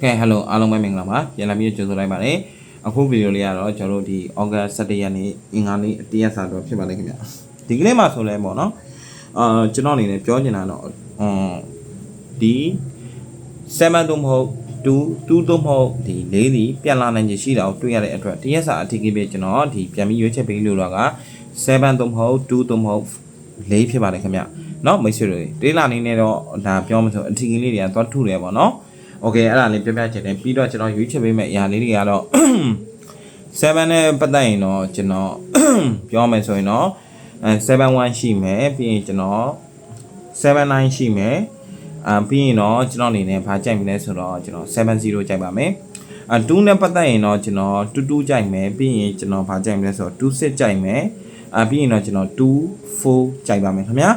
hello အားလုံးပဲမင်္ဂလာပါပြန်လာပြီးကြိုဆိုလိုက်ပါတယ်အခုဗီဒီယိုလေးကတော့ကျွန်တော်တို့ဒီဩဂတ်17ရက်နေ့အင်္ဂါနေ့တရက်စာတော့ဖြစ်ပါလိမ့်ခင်ဗျဒီကလေးမှာဆိုလဲပေါ့နော်ကျွန်တော်အနေနဲ့ပြောချင်တာတော့ဒီ7တော့မဟုတ်2တော့မဟုတ်ဒီ4ဒီပြန်လာနိုင်ခြေရှိတာကိုတွေ့ရတဲ့အတွက်တရက်စာအထီးကြီးပဲကျွန်တော်ဒီပြန်ပြီးရွေးချက်ပေးလို့တော့က7တော့မဟုတ်2တော့မဟုတ်4ဖြစ်ပါတယ်ခင်ဗျเนาะမိတ်ဆွေတွေတေးလာနေနဲ့တော့ဒါပြောမှဆိုအထီးကြီးလေးတွေကသွားထုတယ်ပေါ့နော်โอเคအဲ့ဒါလေးပြပြချင်တယ်ပြီးတော့ကျွန်တော်ရွေးချယ်ပေးမယ့်အရာလေးတွေကတော့7နဲ့ပတ်သက်ရင်တော့ကျွန်တော်ပြောမယ်ဆိုရင်တော့71ရှိမယ်ပြီးရင်ကျွန်တော်79ရှိမယ်ပြီးရင်တော့ကျွန်တော်အနေနဲ့ဘာကြိုက်မလဲဆိုတော့ကျွန်တော်70ကြိုက်ပါမယ်2နဲ့ပတ်သက်ရင်တော့ကျွန်တော်22ကြိုက်မယ်ပြီးရင်ကျွန်တော်ဘာကြိုက်မလဲဆိုတော့26ကြိုက်မယ်ပြီးရင်တော့ကျွန်တော်24ကြိုက်ပါမယ်ခင်ဗျာ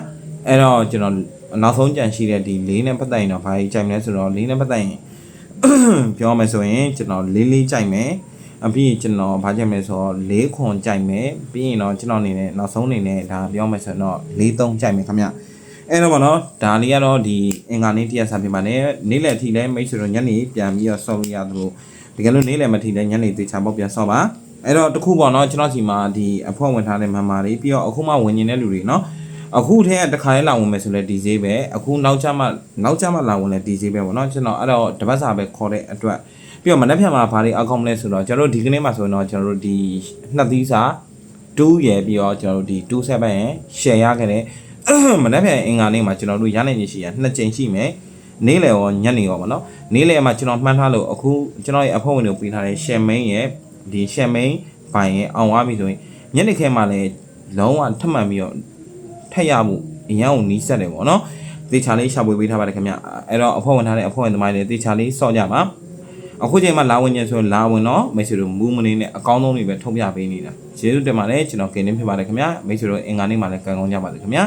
အဲ့တော့ကျွန်တော်နောက်ဆုံးကြံရှိတဲ့ဒီ4နဲ့ပတ်သက်ရင်တော့ဘာကြီးကြိုက်မလဲဆိုတော့4နဲ့ပတ်သက်ရင်ပြောမယ်ဆိုရင်ကျွန်တော်4ကြိုက်မယ်ပြီးရင်ကျွန်တော်ဘာကြိုက်မလဲဆိုတော့4ခွန်ကြိုက်မယ်ပြီးရင်တော့ကျွန်တော်အနေနဲ့နောက်ဆုံးအနေနဲ့ဒါပြောမယ်ဆိုတော့43ကြိုက်မယ်ခင်ဗျအဲ့တော့ဗောနော်ဒါလေးကတော့ဒီအင်္ဂါနေ့တရက်စာပြင်ပါနဲ့နေ့လယ်အထိလဲမိတ်ဆွေတို့ညနေပြန်ပြီးတော့ဆော့လို့ရသလိုတကယ်လို့နေ့လယ်မထိလဲညနေသေချာပေါက်ပြန်ဆော့ပါအဲ့တော့တခုပေါ့နော်ကျွန်တော်စီမှာဒီအဖွဲ့ဝင်ထားတဲ့မန်မာတွေပြီးတော့အခုမှဝင်နေတဲ့လူတွေနော်အခုထဲကတခါလေးလာဝင်မယ်ဆိုလဲဒီဈေးပဲအခုနောက်ကျမှလာဝင်လဲဒီဈေးပဲပေါ့နော်ကျွန်တော်အဲ့တော့တပတ်စာပဲခေါ်တဲ့အတွက်ပြီးတော့မနက်ဖြန်မှာဘာတွေအကောင့်မလဲဆိုတော့ကျွန်တော်တို့ဒီကနေ့မှာဆိုရင်တော့ကျွန်တော်တို့ဒီနှစ်သီးစာ2ရယ်ပြီးတော့ကျွန်တော်တို့ဒီ27ရယ် share ရခဲ့တဲ့မနက်ဖြန်အင်္ဂါနေ့မှာကျွန်တော်တို့ရနိုင်နေရှိရ2ကြိမ်ရှိမယ်နေ့လယ်ရောညနေရောပေါ့နော်နေ့လယ်မှာကျွန်တော်မှန်းထားလို့အခုကျွန်တော်ရဲ့အဖွဲ့ဝင်တွေကိုပေးထားတဲ့ share main ရယ်ဒီ share main ဘိုင်ရယ်အောင်သွားပြီဆိုရင်ညနေခင်းမှာလည်းလုံးဝထပ်မှန်ပြီးတော့ထက်ရမှုအရန်ကိုနီးစက်တယ်ပေါ့နော်တေချာလေးရှာဖွေပေးထားပါတယ်ခင်ဗျအဲ့တော့အဖွဲ့ဝင်ထားတဲ့အဖွဲ့ဝင်သမားတွေတေချာလေးစော့ကြပါအခုချိန်မှာလာဝင်ညဆိုလာဝင်တော့မိတ်ဆွေတို့မူးမနေနဲ့အကောင်းဆုံးတွေပဲထုံးပြပေးနေတာကျေးဇူးတင်ပါတယ်ကျွန်တော်ကင်းနေဖြစ်ပါတယ်ခင်ဗျမိတ်ဆွေတို့အင်္ဂါနေ့မှာလည်းကံကောင်းကြပါစေခင်ဗျ